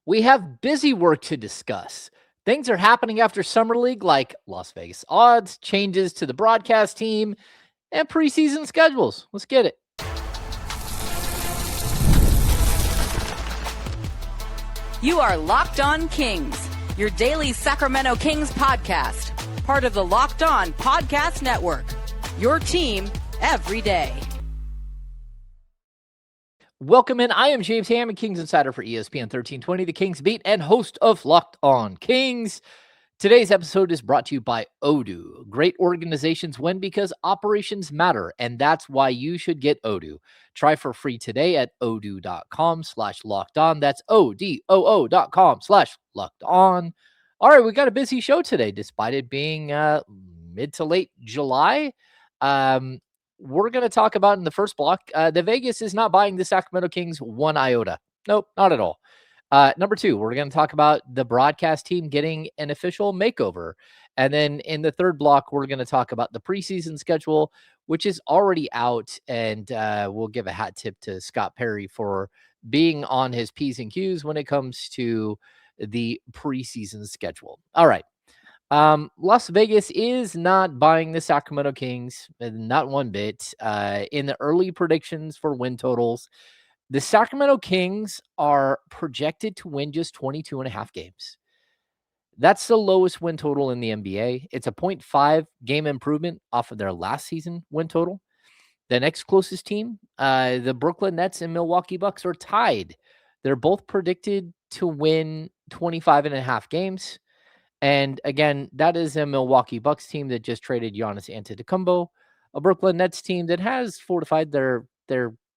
We have busy work to discuss. Things are happening after Summer League, like Las Vegas odds, changes to the broadcast team, and preseason schedules. Let's get it. You are Locked On Kings, your daily Sacramento Kings podcast, part of the Locked On Podcast Network, your team every day. Welcome in. I am James Hammond, Kings Insider for ESPN 1320, the Kings Beat, and host of Locked On Kings. Today's episode is brought to you by Odoo. Great organizations win because operations matter, and that's why you should get Odoo. Try for free today at odoo.com/lockedon. That's odoo.com/lockedon. All right, we got a busy show today, despite it being mid to late July. We're going to talk about in the first block, the Vegas is not buying the Sacramento Kings one iota. Nope, not at all. Number two, we're going to talk about the broadcast team getting an official makeover. And then in the third block, we're going to talk about the preseason schedule, which is already out. And we'll give a hat tip to Scott Perry for being on his P's and Q's when it comes to the preseason schedule. All right. Las Vegas is not buying the Sacramento Kings, not one bit. In the early predictions for win totals, the Sacramento Kings are projected to win just 22 and a half games. That's the lowest win total in the NBA. It's a 0.5 game improvement off of their last season win total. The next closest team, the Brooklyn Nets and Milwaukee Bucks, are tied. They're both predicted to win 25 and a half games. And again, that is a Milwaukee Bucks team that just traded Giannis Antetokounmpo, a Brooklyn Nets team that has fortified their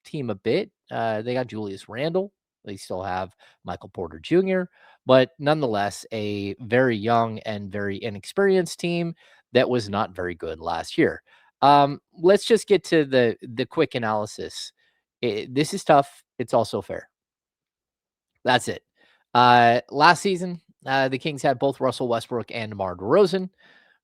team a bit. They got Julius Randle. They still have Michael Porter Jr., but nonetheless, a very young and very inexperienced team that was not very good last year. Let's just get to the quick analysis. This is tough. It's also fair. That's it. Last season, the Kings had both Russell Westbrook and DeMar DeRozan,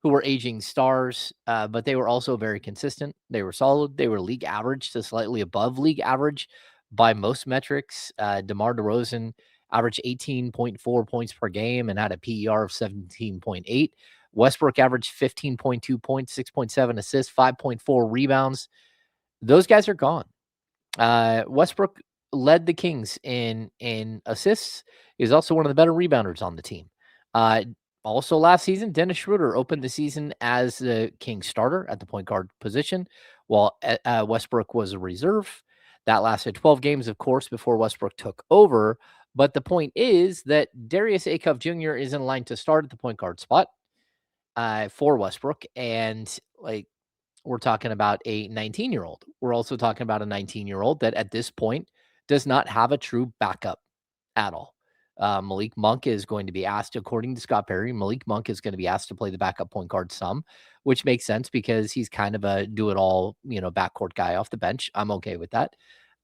who were aging stars, but they were also very consistent. They were solid. They were league average to slightly above league average by most metrics. DeMar DeRozan averaged 18.4 points per game and had a PER of 17.8. Westbrook averaged 15.2 points, 6.7 assists, 5.4 rebounds. Those guys are gone. Westbrook led the Kings in assists. He was also one of the better rebounders on the team. Also last season, Dennis Schroeder opened the season as the Kings starter at the point guard position, while Westbrook was a reserve. That lasted 12 games, of course, before Westbrook took over. But the point is that Darius Acuff Jr. is in line to start at the point guard spot for Westbrook. And we're talking about a 19-year-old. We're also talking about a 19-year-old that at this point does not have a true backup at all. Malik Monk is going to be asked, according to Scott Perry, Malik Monk is going to be asked to play the backup point guard some, which makes sense because he's kind of a do-it-all, backcourt guy off the bench. I'm okay with that.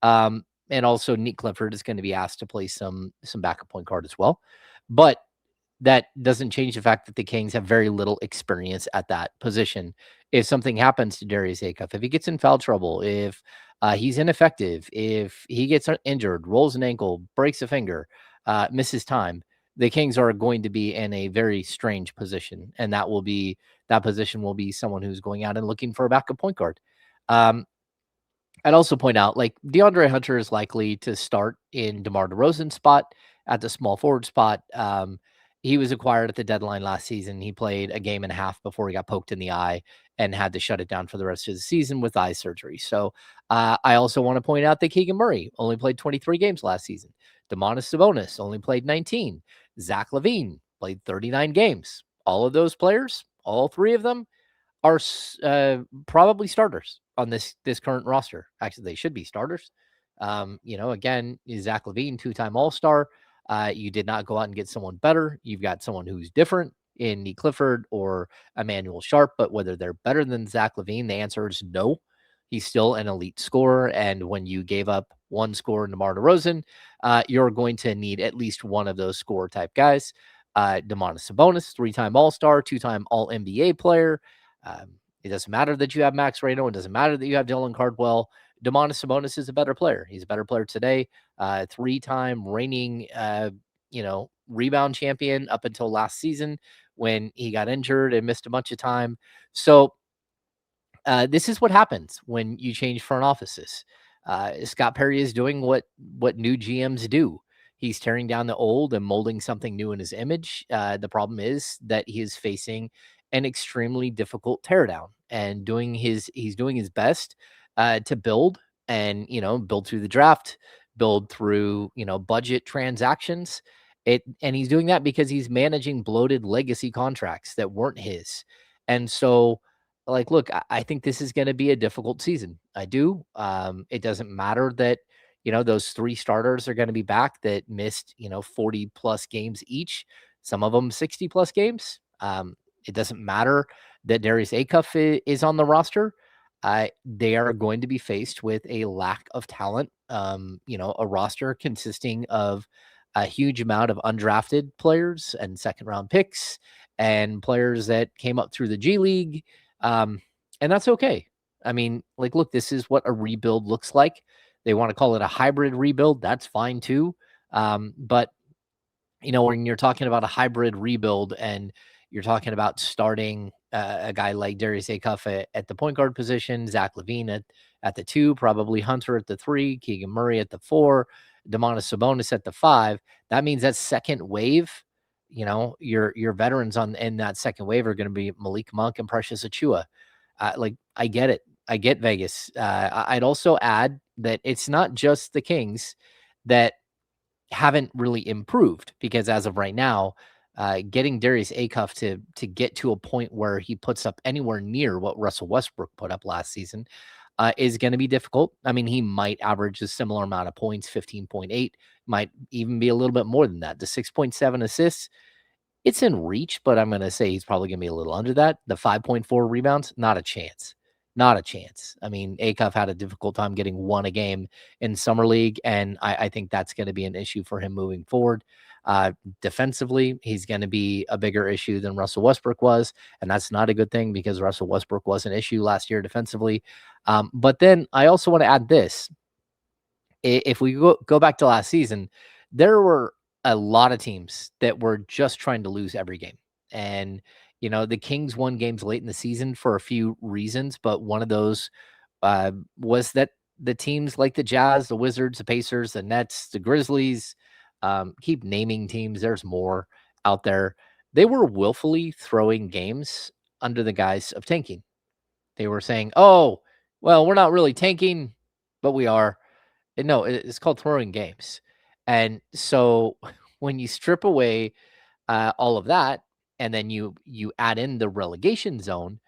And also Nick Clifford is going to be asked to play some backup point guard as well. But that doesn't change the fact that the Kings have very little experience at that position. If something happens to Darius Acuff, if he gets in foul trouble, if he's ineffective, if he gets injured, rolls an ankle, breaks a finger, misses time, the Kings are going to be in a very strange position. And that position will be someone who's going out and looking for a backup point guard. I'd also point out, DeAndre Hunter is likely to start in DeMar DeRozan's spot at the small forward spot. He was acquired at the deadline last season. He played a game and a half before he got poked in the eye and had to shut it down for the rest of the season with eye surgery. So I also want to point out that Keegan Murray only played 23 games last season. Domantas Sabonis only played 19. Zach LaVine played 39 games. All of those players, all three of them, are probably starters on this current roster. Actually, they should be starters. Again, Zach LaVine, two-time All-Star. You did not go out and get someone better. You've got someone who's different in Nick Clifford or Emmanuel Sharp, but whether they're better than Zach LaVine, the answer is no. He's still an elite scorer, and when you gave up one scorer in DeMar DeRozan, you're going to need at least one of those scorer-type guys. Domantas Sabonis, three-time All-Star, two-time All-NBA player. It doesn't matter that you have Max Reno. It doesn't matter that you have Dylan Cardwell. Domantas Sabonis is a better player. He's a better player today. Three-time reigning rebound champion up until last season when he got injured and missed a bunch of time. So this is what happens when you change front offices. Scott Perry is doing what new GMs do. He's tearing down the old and molding something new in his image. The problem is that he is facing an extremely difficult teardown and he's doing his best to build and build through the draft, build through budget transactions. And he's doing that because he's managing bloated legacy contracts that weren't his. And so like, look, I think this is going to be a difficult season. I do. It doesn't matter that, those three starters are going to be back that missed, 40 plus games each, some of them 60 plus games. It doesn't matter that Darius Acuff is on the roster. They are going to be faced with a lack of talent, a roster consisting of a huge amount of undrafted players and second round picks and players that came up through the G League. And that's okay. I mean, like, look, this is what a rebuild looks like. They want to call it a hybrid rebuild. That's fine too. But when you're talking about a hybrid rebuild and you're talking about starting a guy like Darius Acuff at the point guard position, Zach LaVine at the 2, probably Hunter at the 3, Keegan Murray at the 4, Domantas Sabonis at the 5. That means that second wave, your veterans in that second wave are going to be Malik Monk and Precious Achua. I get it. I get Vegas. I'd also add that it's not just the Kings that haven't really improved, because as of right now, getting Darius Acuff to get to a point where he puts up anywhere near what Russell Westbrook put up last season is going to be difficult. I mean, he might average a similar amount of points, 15.8, might even be a little bit more than that. The 6.7 assists, it's in reach, but I'm going to say he's probably going to be a little under that. The 5.4 rebounds, not a chance. Not a chance. I mean, Acuff had a difficult time getting one a game in Summer League, and I think that's going to be an issue for him moving forward. Defensively, he's going to be a bigger issue than Russell Westbrook was, and that's not a good thing because Russell Westbrook was an issue last year defensively. But then I also want to add this. If we go back to last season, there were a lot of teams that were just trying to lose every game. And, the Kings won games late in the season for a few reasons, but one of those was that the teams like the Jazz, the Wizards, the Pacers, the Nets, the Grizzlies, keep naming teams. There's more out there. They were willfully throwing games under the guise of tanking. They were saying, oh, well, we're not really tanking, but we are. And no, it's called throwing games. And so when you strip away all of that, and then you add in the relegation zone,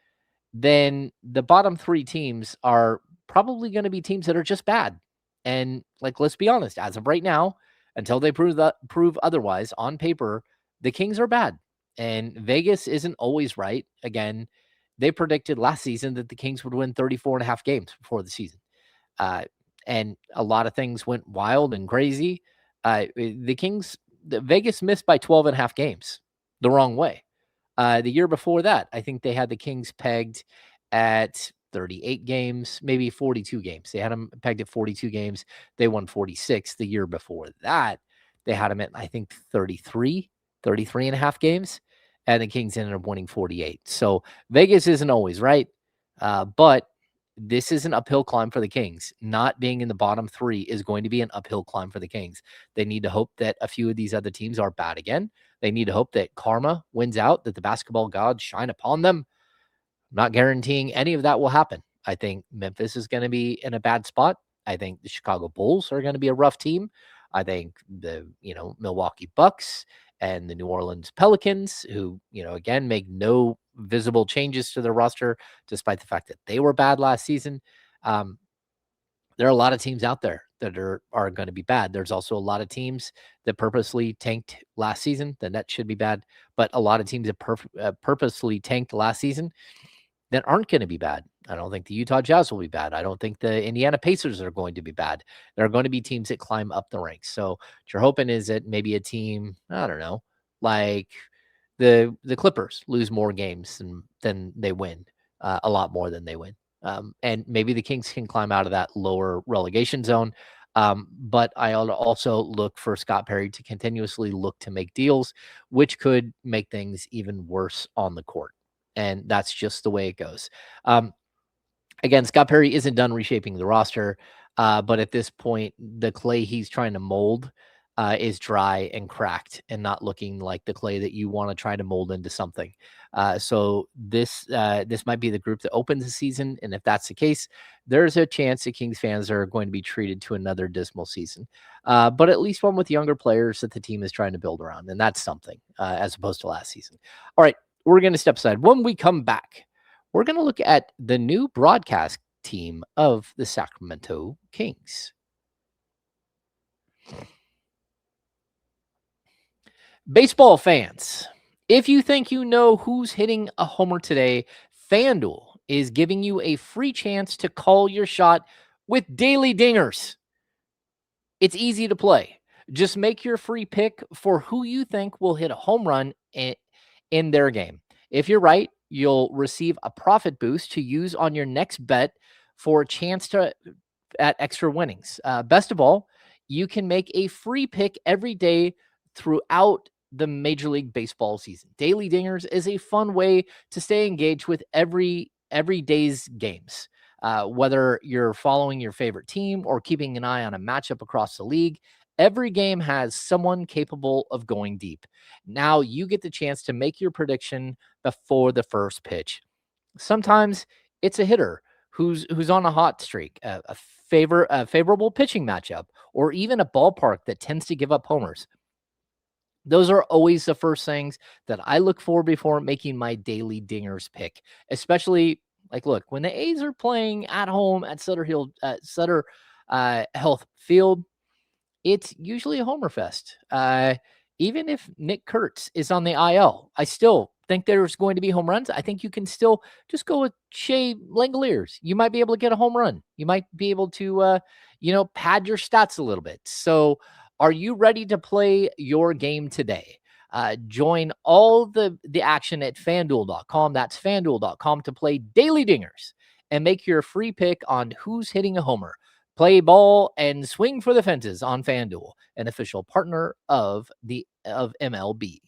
then the bottom 3 teams are probably going to be teams that are just bad. And let's be honest, as of right now, until they prove otherwise on paper, the Kings are bad. And Vegas isn't always right. Again, they predicted last season that the Kings would win 34 and a half games before the season. And a lot of things went wild and crazy. Vegas missed by 12 and a half games the wrong way. The year before that, I think they had the Kings pegged at 38 games, maybe 42 games. They had them pegged at 42 games. They won 46. The year before that, they had them at, I think, 33 and a half games. And the Kings ended up winning 48. So Vegas isn't always right. But this is an uphill climb for the Kings. Not being in the bottom 3 is going to be an uphill climb for the Kings. They need to hope that a few of these other teams are bad again. They need to hope that karma wins out, that the basketball gods shine upon them. I'm not guaranteeing any of that will happen. I think Memphis is going to be in a bad spot. I think the Chicago Bulls are going to be a rough team. I think the, Milwaukee Bucks and the New Orleans Pelicans, who, again, make no visible changes to their roster, despite the fact that they were bad last season. There are a lot of teams out there that are going to be bad. There's also a lot of teams that purposely tanked last season. The Nets should be bad, but a lot of teams that purposely tanked last season that aren't going to be bad. I don't think the Utah Jazz will be bad. I don't think the Indiana Pacers are going to be bad. There are going to be teams that climb up the ranks. So what you're hoping is that maybe a team, I don't know, like the Clippers lose more games than they win, a lot more than they win. And maybe the Kings can climb out of that lower relegation zone. But I also look for Scott Perry to continuously look to make deals, which could make things even worse on the court. And that's just the way it goes. Um, Again, Scott Perry isn't done reshaping the roster, but at this point, the clay he's trying to mold is dry and cracked and not looking like the clay that you want to try to mold into something. So this might be the group that opens the season, and if that's the case, there's a chance that Kings fans are going to be treated to another dismal season. But at least one with younger players that the team is trying to build around, and that's something as opposed to last season. All right, we're going to step aside. When we come back, we're going to look at the new broadcast team of the Sacramento Kings. Baseball fans, if you think you know who's hitting a homer today, FanDuel is giving you a free chance to call your shot with daily dingers. It's easy to play. Just make your free pick for who you think will hit a home run in their game. If you're right, you'll receive a profit boost to use on your next bet for a chance to at extra winnings. Best of all, you can make a free pick every day throughout the Major League Baseball season. Daily Dingers is a fun way to stay engaged with every day's games. Whether you're following your favorite team or keeping an eye on a matchup across the league, every game has someone capable of going deep. Now you get the chance to make your prediction before the first pitch. Sometimes it's a hitter who's on a hot streak, a favorable pitching matchup, or even a ballpark that tends to give up homers. Those are always the first things that I look for before making my daily dingers pick, especially like look, when the A's are playing at home at Sutter Health Field, it's usually a homer fest. Even if Nick Kurtz is on the IL, I still think there's going to be home runs. I think you can still just go with Shea Langoliers. You might be able to get a home run. You might be able to, pad your stats a little bit. So, are you ready to play your game today? Join all the action at FanDuel.com. That's FanDuel.com to play Daily Dingers and make your free pick on who's hitting a homer. Play ball and swing for the fences on FanDuel, an official partner of MLB.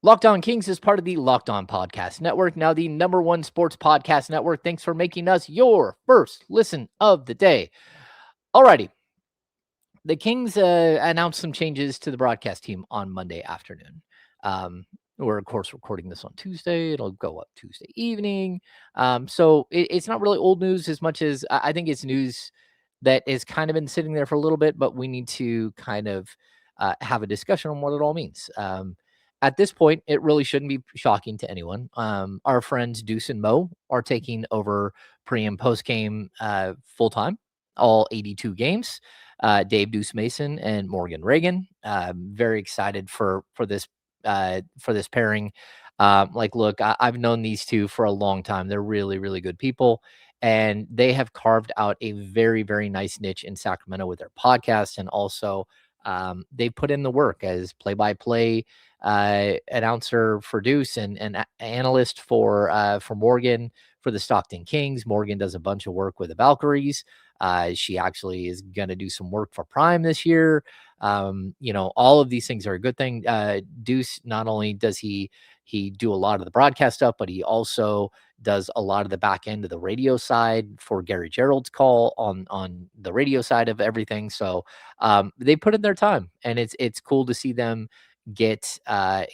Locked On Kings is part of the Locked On Podcast Network, now the #1 sports podcast network. Thanks for making us your first listen of the day. Alrighty. The Kings announced some changes to the broadcast team on Monday afternoon. We're, of course, recording this on Tuesday. It'll go up Tuesday evening. So it's not really old news as much as I think it's news that has kind of been sitting there for a little bit, but we need to kind of have a discussion on what it all means. At this point, it really shouldn't be shocking to anyone. Our friends Deuce and Mo are taking over pre and post game full time, all 82 games. Dave Deuce Mason and Morgan Reagan. Very excited for this pairing. Look, I've known these two for a long time. They're really, really good people. And they have carved out a very, very nice niche in Sacramento with their podcast. And also they put in the work as play-by-play announcer for Deuce and analyst for Morgan for the Stockton Kings. Morgan does a bunch of work with the Valkyries. She actually is going to do some work for Prime this year. All of these things are a good thing. Deuce, not only does he do a lot of the broadcast stuff, but he also does a lot of the back end of the radio side for Gary Gerald's call on the radio side of everything. So they put in their time, and it's cool to see them get a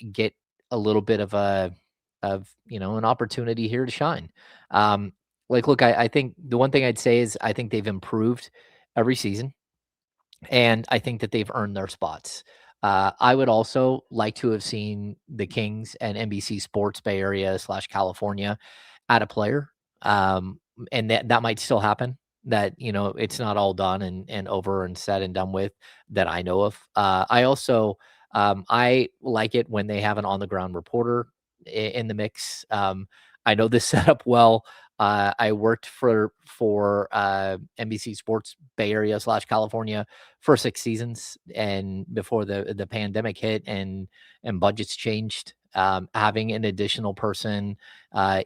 little bit of an opportunity here to shine. Look, I think the one thing I'd say is I think they've improved every season, and I think that they've earned their spots. I would also like to have seen the Kings and NBC Sports Bay Area / California add a player, and that might still happen. That it's not all done and over and said and done with that I know of. I also I like it when they have an on the ground reporter in the mix. I know this set up well. I worked for NBC Sports Bay Area / California for 6 seasons, and before the pandemic hit and budgets changed, having an additional person,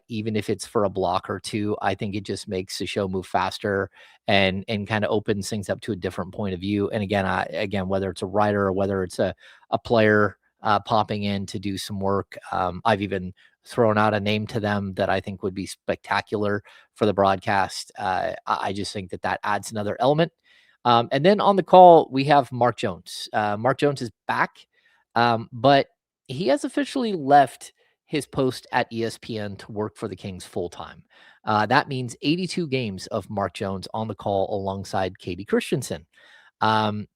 even if it's for a block or two, I think it just makes the show move faster and kind of opens things up to a different point of view. And again, whether it's a writer or whether it's a player popping in to do some work, I've even thrown out a name to them that I think would be spectacular for the broadcast. I just think that adds another element. And then on the call, we have Mark Jones. Mark Jones is back, but he has officially left his post at ESPN to work for the Kings full time. That means 82 games of Mark Jones on the call alongside Katie Christensen. Um,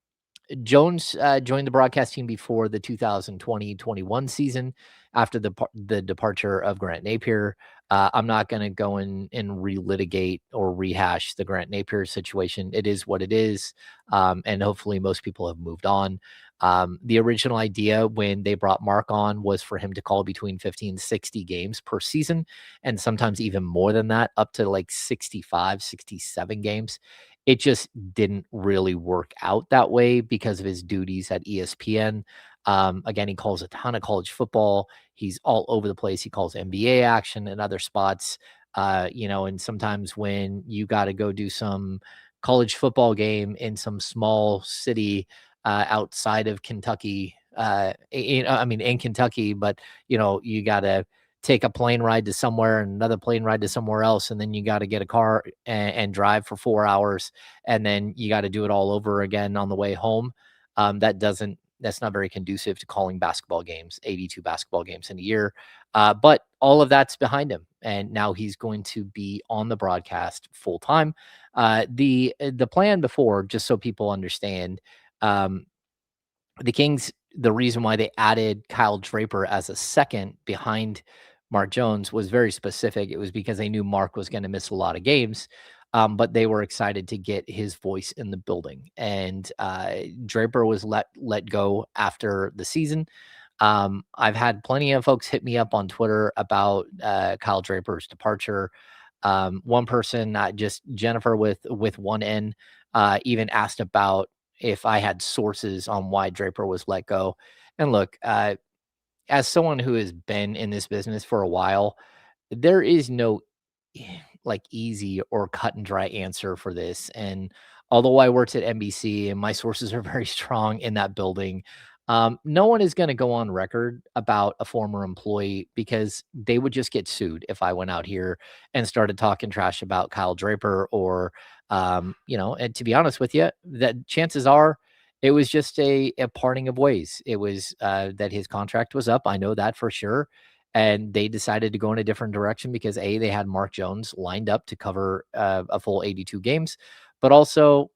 Jones joined the broadcast team before the 2020-21 season after the departure of Grant Napier. I'm not going to go in and relitigate or rehash the Grant Napier situation. It is what it is, and hopefully most people have moved on. The original idea when they brought Mark on was for him to call between 50 and 60 games per season, and sometimes even more than that, up to like 65, 67 games. It just didn't really work out that way because of his duties at ESPN. Again, he calls a ton of college football. He's all over the place. He calls NBA action and other spots. And sometimes when you got to go do some college football game in some small city outside of Kentucky, in Kentucky, but you got to take a plane ride to somewhere and another plane ride to somewhere else, and then you got to get a car and drive for 4 hours, and then you got to do it all over again on the way home. That's not very conducive to calling basketball games, 82 basketball games in a year. But all of that's behind him, and now he's going to be on the broadcast full time. The plan before, just so people understand, the Kings, the reason why they added Kyle Draper as a second behind Mark Jones was very specific. It was because they knew Mark was going to miss a lot of games, but they were excited to get his voice in the building. And Draper was let go after the season. I've had plenty of folks hit me up on Twitter about Kyle Draper's departure. One person, just Jennifer with one N, even asked about if I had sources on why Draper was let go. And look, as someone who has been in this business for a while, there is no like easy or cut and dry answer for this. And although I worked at NBC and my sources are very strong in that building, no one is going to go on record about a former employee because they would just get sued if I went out here and started talking trash about Kyle Draper or, and to be honest with you, that chances are it was just a parting of ways. It was that his contract was up. I know that for sure. And they decided to go in a different direction because they had Mark Jones lined up to cover a full 82 games, but also,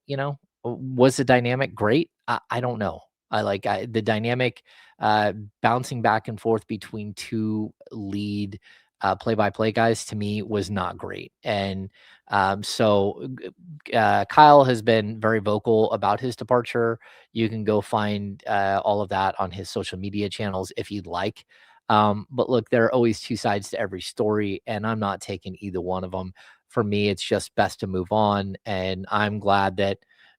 was the dynamic great? I don't know. The dynamic bouncing back and forth between two lead play-by-play guys to me was not great. And so Kyle has been very vocal about his departure. You can go find all of that on his social media channels if you'd like. But look, there are always two sides to every story, and I'm not taking either one of them. For me, it's just best to move on. And I'm glad that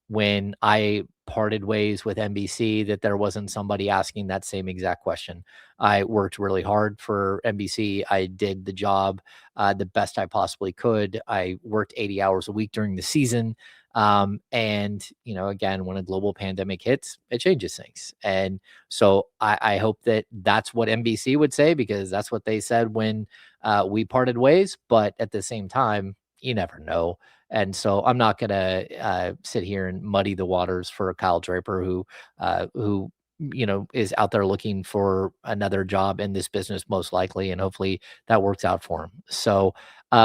when I parted ways with NBC, that there wasn't somebody asking that same exact question. I worked really hard for NBC. I did the job the best I possibly could. I worked 80 hours a week during the season. And, again, when a global pandemic hits, it changes things. And so I hope that that's what NBC would say, because that's what they said when we parted ways. But at the same time, you never know. And so I'm not going to sit here and muddy the waters for Kyle Draper, who is out there looking for another job in this business, most likely. And hopefully that works out for him. So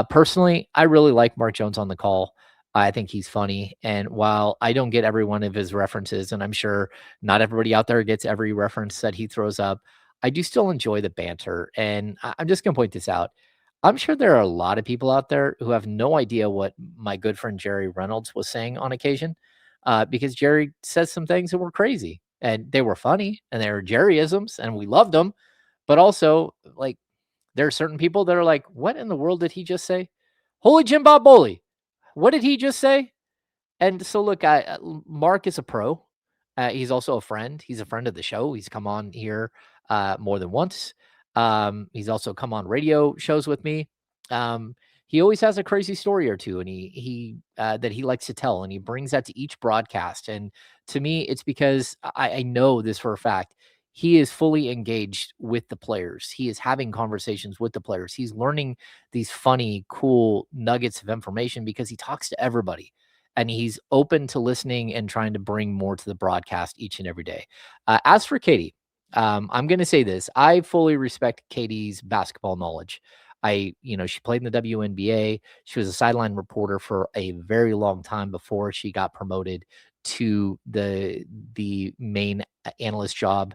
personally, I really like Mark Jones on the call. I think he's funny. And while I don't get every one of his references, and I'm sure not everybody out there gets every reference that he throws up, I do still enjoy the banter. And I'm just going to point this out. I'm sure there are a lot of people out there who have no idea what my good friend Jerry Reynolds was saying on occasion, because Jerry says some things that were crazy and they were funny and they were Jerryisms and we loved them. But also, like, there are certain people that are like, what in the world did he just say? Holy Jim Bob Boley. What did he just say? And so, look, Mark is a pro. He's also a friend. He's a friend of the show. He's come on here more than once. He's also come on radio shows with me. Um, he always has a crazy story or two, and he that he likes to tell, and he brings that to each broadcast. And to me, it's because I know this for a fact. He is fully engaged with the players. He is having conversations with the players. He's learning these funny, cool nuggets of information because he talks to everybody and he's open to listening and trying to bring more to the broadcast each and every day. As for Katie, I'm going to say this. I fully respect Katie's basketball knowledge. She played in the WNBA. She was a sideline reporter for a very long time before she got promoted to the main analyst job,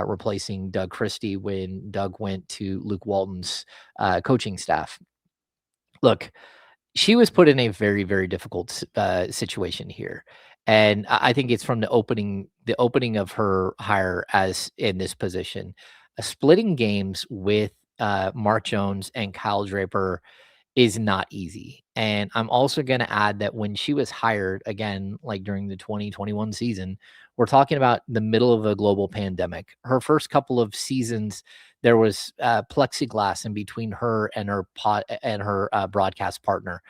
replacing Doug Christie when Doug went to Luke Walton's coaching staff. Look, she was put in a very, very difficult situation here. And I think it's from the opening of her hire as in this position, splitting games with Mark Jones and Kyle Draper is not easy. And I'm also going to add that when she was hired, again, like during the 2021 season, we're talking about the middle of a global pandemic. Her first couple of seasons, there was plexiglass in between her and her broadcast partner,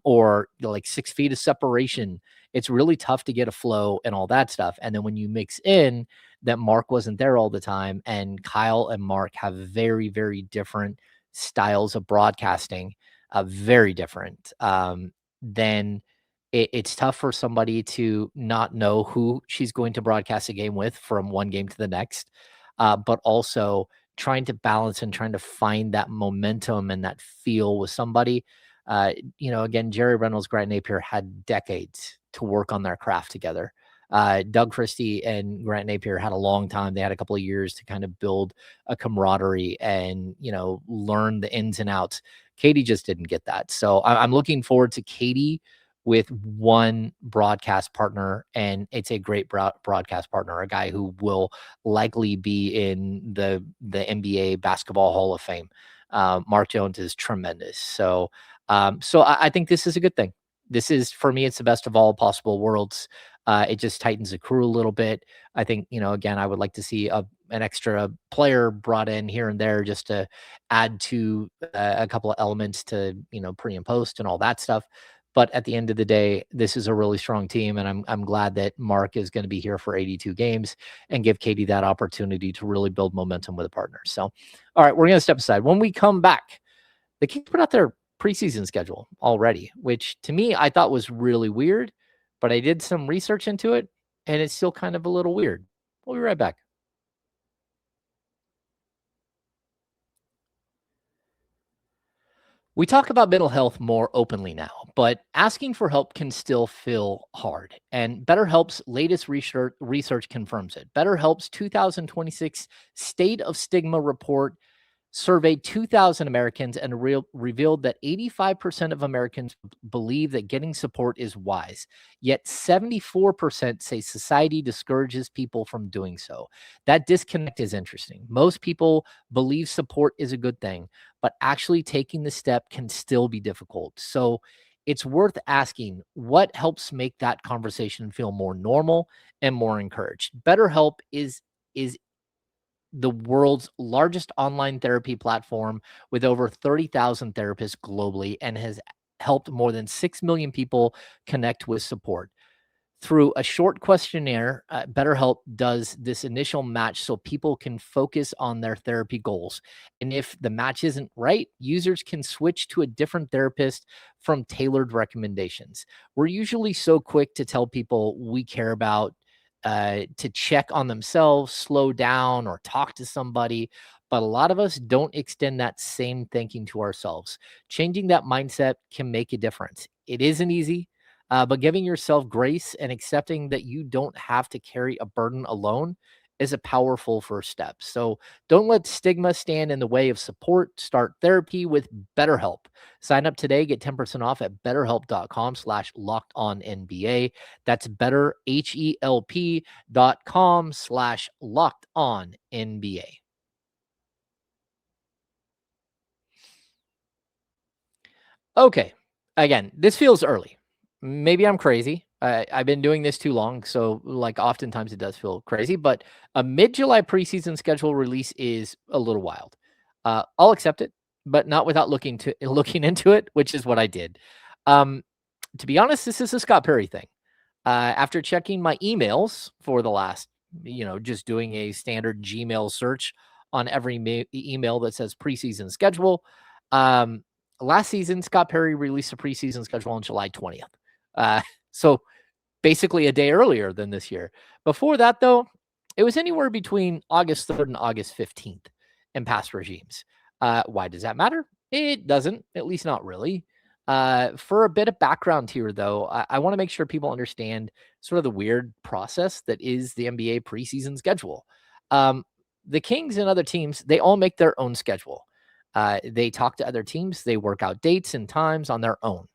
or like 6 feet of separation. It's really tough to get a flow and all that stuff. And then when you mix in that Mark wasn't there all the time, and Kyle and Mark have very, very different styles of broadcasting, very different, then it's tough for somebody to not know who she's going to broadcast a game with from one game to the next, but also trying to balance and trying to find that momentum and that feel with somebody. Again, Jerry Reynolds, Grant Napier had decades to work on their craft together. Doug Christie and Grant Napier had a long time. They had a couple of years to kind of build a camaraderie and, learn the ins and outs. Katie just didn't get that. So I'm looking forward to Katie with one broadcast partner, and it's a great broadcast partner, a guy who will likely be in the NBA Basketball Hall of Fame. Mark Jones is tremendous. So I think this is a good thing. This is, for me, it's the best of all possible worlds. It just tightens the crew a little bit. I think, again, I would like to see an extra player brought in here and there just to add to a couple of elements to, pre and post and all that stuff. But at the end of the day, this is a really strong team, and I'm glad that Mark is going to be here for 82 games and give Katie that opportunity to really build momentum with a partner. So, all right, we're going to step aside. When we come back, the Kings put out their preseason schedule already, which to me I thought was really weird, but I did some research into it, and it's still kind of a little weird. We'll be right back. We talk about mental health more openly now, but asking for help can still feel hard. And BetterHelp's latest research confirms it. BetterHelp's 2026 State of Stigma report surveyed 2,000 Americans and revealed that 85% of Americans believe that getting support is wise, yet 74% say society discourages people from doing so. That disconnect is interesting. Most people believe support is a good thing, but actually taking the step can still be difficult. So it's worth asking what helps make that conversation feel more normal and more encouraged. BetterHelp is the world's largest online therapy platform with over 30,000 therapists globally and has helped more than 6 million people connect with support. Through a short questionnaire, BetterHelp does this initial match so people can focus on their therapy goals. And if the match isn't right, users can switch to a different therapist from tailored recommendations. We're usually so quick to tell people we care about to check on themselves, slow down, or talk to somebody. But a lot of us don't extend that same thinking to ourselves. Changing that mindset can make a difference. It isn't easy, but giving yourself grace and accepting that you don't have to carry a burden alone is a powerful first step. So don't let stigma stand in the way of support. Start therapy with BetterHelp. Sign up today, get 10% off at betterhelp.com/lockedonnba. That's betterhelp.com/lockedonnba. Okay. Again, this feels early. Maybe I'm crazy. I've been doing this too long, so like oftentimes it does feel crazy. But a mid-July preseason schedule release is a little wild. I'll accept it, but not without looking into it, which is what I did. Um, to be honest, this is a Scott Perry thing. After checking my emails for the last, just doing a standard Gmail search on every email that says preseason schedule. Um, Last season, Scott Perry released a preseason schedule on July 20th. Uh, so basically a day earlier than this year. Before that, though, it was anywhere between August 3rd and August 15th in past regimes. Why does that matter? It doesn't, at least not really. For a bit of background here, though, I want to make sure people understand sort of the weird process that is the NBA preseason schedule. Um, the Kings and other teams, they all make their own schedule. They talk to other teams, they work out dates and times on their own,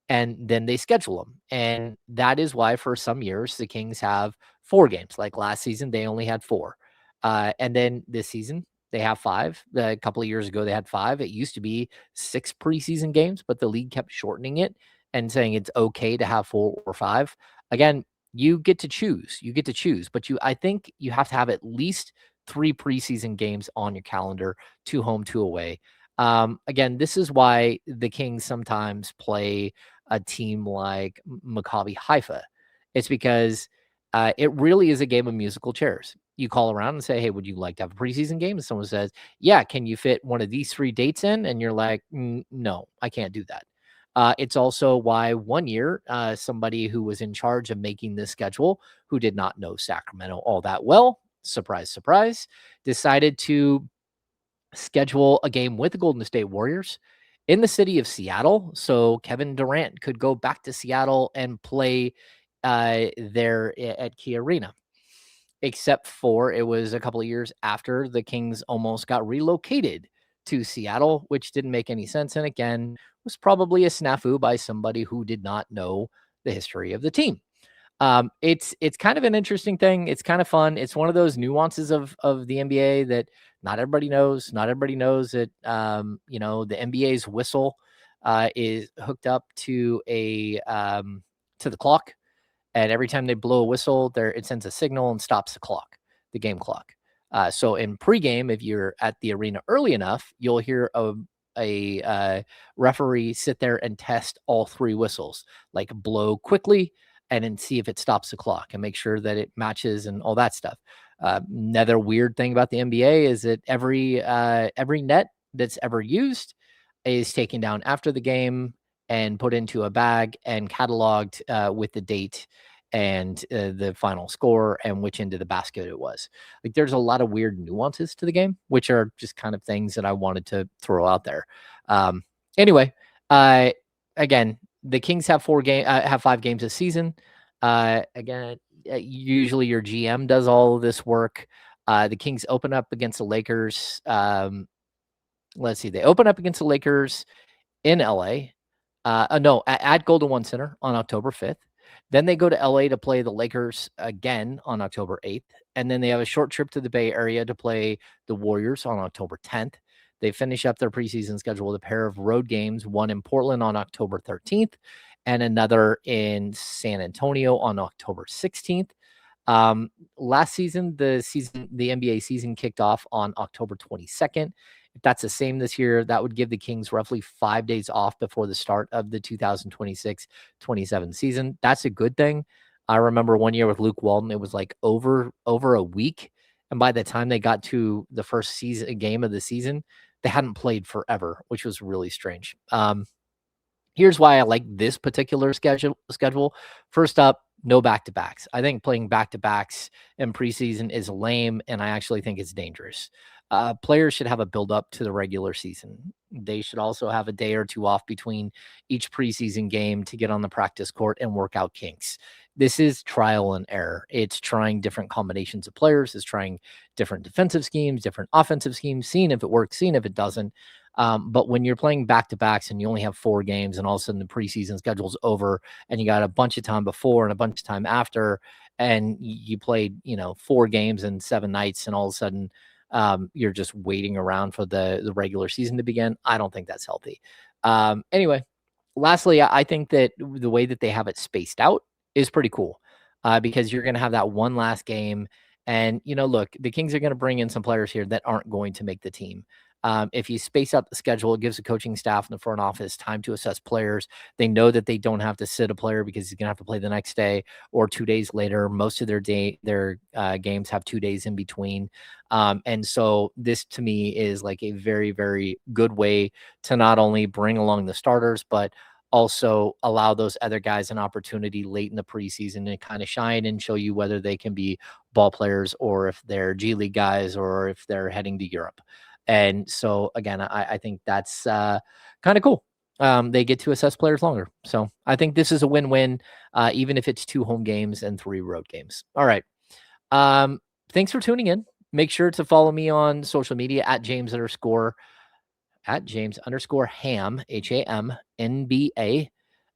and then they schedule them. And that is why for some years the Kings have 4 games. Like last season, they only had 4. And then this season, they have 5. A couple of years ago, they had 5. It used to be 6 preseason games, but the league kept shortening it and saying it's okay to have 4 or 5. Again, you get to choose. You get to choose, but I think you have to have at least 3 preseason games on your calendar, 2 home, 2 away. Again, this is why the Kings sometimes play a team like Maccabi Haifa. It's because it really is a game of musical chairs. You call around and say, "Hey, would you like to have a preseason game?" And someone says, "Yeah, can you fit one of these 3 dates in?" And you're like, "No, I can't do that." It's also why one year, somebody who was in charge of making this schedule, who did not know Sacramento all that well, surprise, surprise, decided to schedule a game with the Golden State Warriors in the city of Seattle, so Kevin Durant could go back to Seattle and play there at Key Arena. Except for it was a couple of years after the Kings almost got relocated to Seattle, which didn't make any sense. And again, was probably a snafu by somebody who did not know the history of the team. It's kind of an interesting thing. It's kind of fun. It's one of those nuances of the NBA that not everybody knows. Not everybody knows that the NBA's whistle is hooked up to to the clock, and every time they blow a whistle, it sends a signal and stops the clock, the game clock. So in pregame, if you're at the arena early enough, you'll hear a referee sit there and test all 3 whistles, like blow quickly and then see if it stops the clock and make sure that it matches and all that stuff. Another weird thing about the NBA is that every net that's ever used is taken down after the game and put into a bag and cataloged with the date and the final score and which end of the basket it was. Like there's a lot of weird nuances to the game, which are just kind of things that I wanted to throw out there. Anyway, again, the Kings have 5 games this season. Again, usually your GM does all of this work. The Kings open up against the Lakers. Let's see, they open up against the Lakers in LA. No, at Golden One Center on October 5th. Then they go to LA to play the Lakers again on October 8th. And then they have a short trip to the Bay Area to play the Warriors on October 10th. They finish up their preseason schedule with a pair of road games, one in Portland on October 13th and another in San Antonio on October 16th. Last season, the NBA season kicked off on October 22nd. If that's the same this year, that would give the Kings roughly 5 days off before the start of the 2026-27 season. That's a good thing. I remember one year with Luke Walton, it was like over a week. And by the time they got to the first game of the season, they hadn't played forever, which was really strange. Here's why I like this particular schedule. First up, no back-to-backs. I think playing back-to-backs in preseason is lame, and I actually think it's dangerous. Players should have a build-up to the regular season. They should also have a day or 2 off between each preseason game to get on the practice court and work out kinks. This is trial and error. It's trying different combinations of players. It's trying different defensive schemes, different offensive schemes, seeing if it works, seeing if it doesn't. But when you're playing back-to-backs and you only have 4 games and all of a sudden the preseason schedule's over and you got a bunch of time before and a bunch of time after, and you played, 4 games and 7 nights, and all of a sudden you're just waiting around for the regular season to begin, I don't think that's healthy. Anyway, lastly, I think that the way that they have it spaced out is pretty cool, because you're going to have that one last game. And, look, the Kings are going to bring in some players here that aren't going to make the team. If you space out the schedule, it gives the coaching staff and the front office time to assess players. They know that they don't have to sit a player because he's going to have to play the next day or 2 days later. Most of their games have 2 days in between. And so this to me is like a very, very good way to not only bring along the starters, but also allow those other guys an opportunity late in the preseason to kind of shine and show you whether they can be ball players or if they're G League guys or if they're heading to Europe. And so, again, I think that's kind of cool. They get to assess players longer. So I think this is a win-win, even if it's 2 home games and 3 road games. All right. Thanks for tuning in. Make sure to follow me on social media at James_Ham, HAMNBA.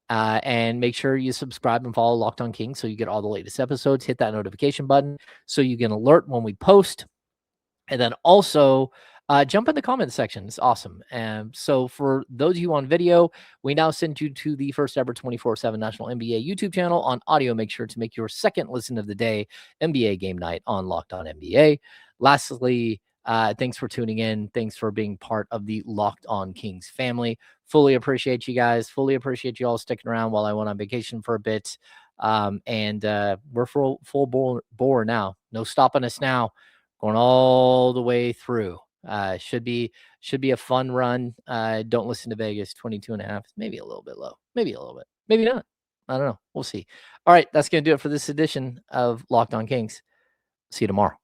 And make sure you subscribe and follow Locked On Kings so you get all the latest episodes. Hit that notification button so you get an alert when we post. And then also jump in the comment section. It's awesome. And so for those of you on video, we now send you to the first ever 24/7 National NBA YouTube channel. On audio, make sure to make your second listen of the day NBA Game Night on Locked On NBA. Lastly, thanks for tuning in. Thanks for being part of the Locked On Kings family. Fully appreciate you guys. Fully appreciate you all sticking around while I went on vacation for a bit. And we're full bore now. No stopping us now. Going all the way through. Should be a fun run. Don't listen to Vegas. 22.5. Maybe a little bit low. Maybe a little bit. Maybe not. I don't know. We'll see. All right. That's going to do it for this edition of Locked On Kings. See you tomorrow.